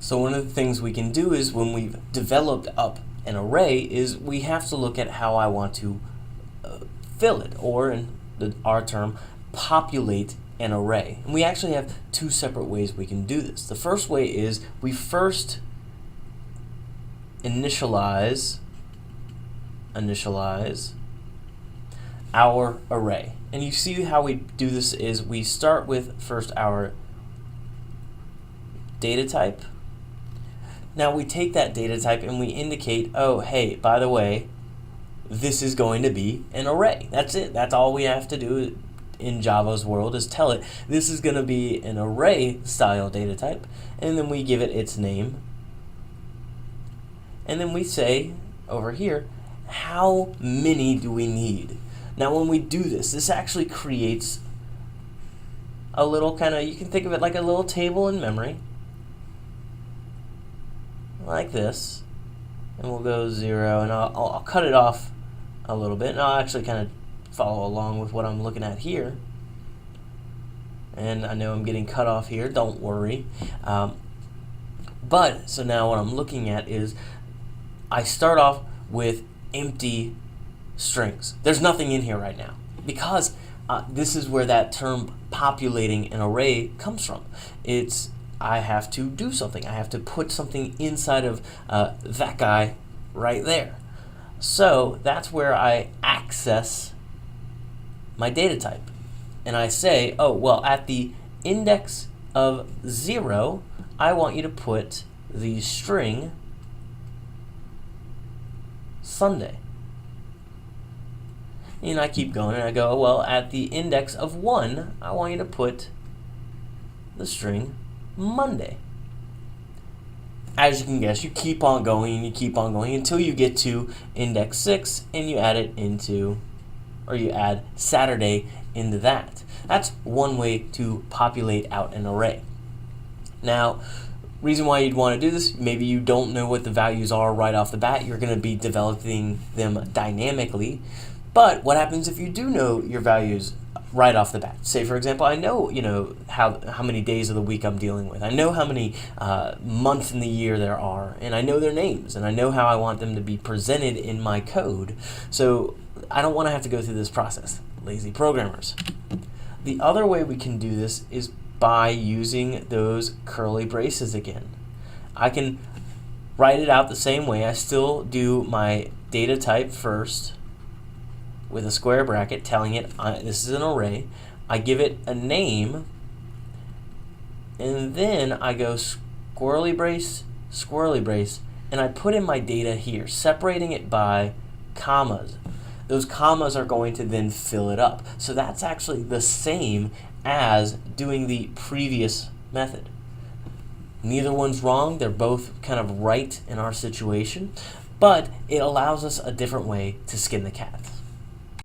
So one of the things we can do is when we've developed up an array is we have to look at how I want to fill it, or in our term, populate an array. And we actually have two separate ways we can do this. The first way is we first initialize our array. And you see how we do this is we start with first our data type. Now we take that data type and we indicate, oh, hey, by the way, this is going to be an array. That's it. That's all we have to do in Java's world is tell it this is going to be an array style data type, and then we give it its name. And then we say over here, how many do we need? Now when we do this, this actually creates a little kind of, you can think of it like a little table in memory, like this, and we'll go 0, and I'll cut it off a little bit, and I'll actually kind of follow along with what I'm looking at here. And I know I'm getting cut off here, don't worry. But so now what I'm looking at is I start off with empty strings. There's nothing in here right now because this is where that term populating an array comes from. It's I have to do something. I have to put something inside of that guy right there. So that's where I access my data type. And I say, oh, well, at the index of 0, I want you to put the string Sunday. And I keep going and I go, well, at the index of 1, I want you to put the string Monday. As you can guess, you keep on going and you keep on going until you get to index 6 and you add it into, or you add Saturday into that. That's one way to populate out an array. Now, reason why you'd want to do this, maybe you don't know what the values are right off the bat. You're going to be developing them dynamically. But what happens if you do know your values right off the bat? Say, for example, I know, how many days of the week I'm dealing with. I know how many months in the year there are, and I know their names, and I know how I want them to be presented in my code. So I don't want to have to go through this process. Lazy programmers. The other way we can do this is by using those curly braces again. I can write it out the same way. I still do my data type first with a square bracket telling it this is an array. I give it a name, and then I go squirrely brace, and I put in my data here, separating it by commas. Those commas are going to then fill it up. So that's actually the same as doing the previous method. Neither one's wrong. They're both kind of right in our situation, but it allows us a different way to skin the cat.